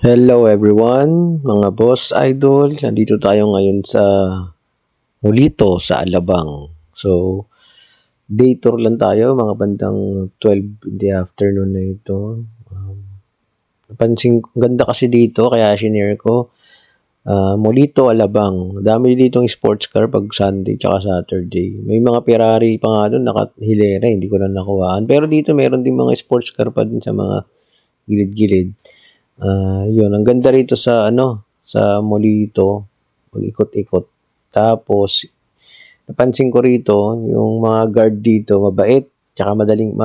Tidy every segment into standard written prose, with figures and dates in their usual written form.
Hello everyone, mga boss idol. Nandito tayo ngayon sa Mulito sa Alabang. So, day tour lang tayo, mga bandang 12 in the afternoon na ito. Napansin, ganda kasi dito, kaya shinare ko. Mulito, Alabang. Dami ditong sports car pag Sunday tsaka Saturday. May mga Ferrari pa nga doon, nakahilera, hindi ko lang nakuhaan. Pero dito meron din mga sports car pa din sa mga gilid-gilid. Yun, ang ganda rito sa sa Molito, mag-ikot-ikot. Tapos napansin ko rito, yung mga guard dito mabait, tsaka madaling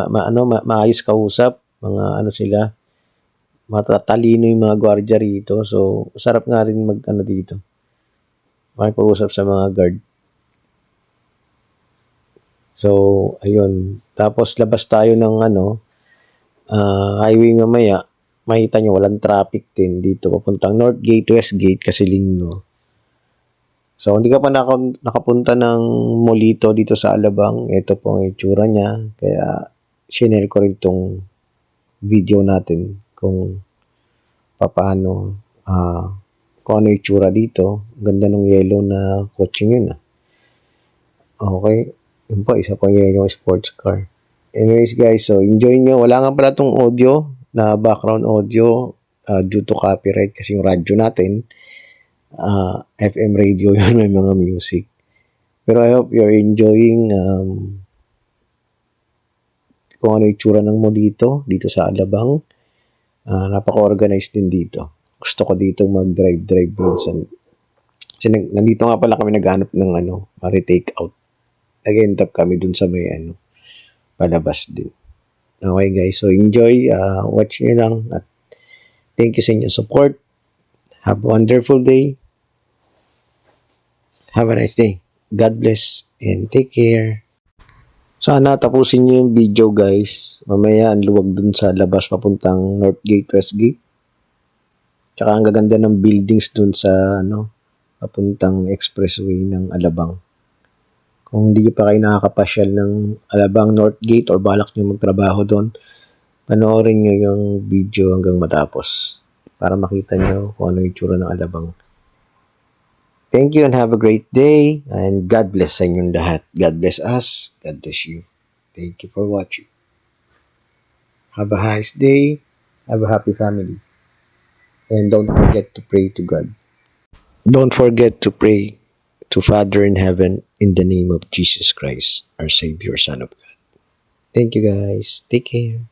maayos kausap, mga sila, matatalino yung mga gwardiya rito. So, sarap nga rin dito, makipag-usap sa mga guard. So, ayun. Tapos labas tayo ng highway mamaya. Makita nyo, walang traffic din dito. Papuntang North Gate, West Gate kasi linggo. So, hindi ka pa nakapunta ng Molito dito sa Alabang. Ito po ang itsura niya. Kaya, shinare ko rin itong video natin kung paano, kung ano itsura dito. Ganda ng yellow na kotse yun. Okay. Yun po, isa pang yellow sports car. Anyways guys, so enjoy nyo. Wala nga pala itong audio na background audio due to copyright kasi yung radyo natin FM radio yun, may mga music. Pero I hope you're enjoying kung ano yung tsura ng mo dito sa Alabang. Napaka-organized din dito. Gusto ko dito mag-drive minsan. Kasi nandito nga pala kami naghanap ng take out. Nag-end up kami dun sa may palabas din. Okay guys, so enjoy. Watch nyo lang at thank you sa inyong support. Have a wonderful day. Have a nice day. God bless and take care. Sana tapusin niyo yung video guys. Mamaya ang luwag dun sa labas papuntang North Gate, West Gate. Tsaka ang gaganda ng buildings dun sa papuntang expressway ng Alabang. Kung hindi pa kayo nakakapasyal ng Alabang North Gate or balak nyo magtrabaho doon, panoorin nyo yung video hanggang matapos para makita nyo kung ano yung tsura ng Alabang. Thank you and have a great day and God bless sa inyong lahat. God bless us. God bless you. Thank you for watching. Have a nice day. Have a happy family. And don't forget to pray to God. Don't forget to pray to Father in heaven in the name of Jesus Christ, our Savior, Son of God. Thank you guys. Take care.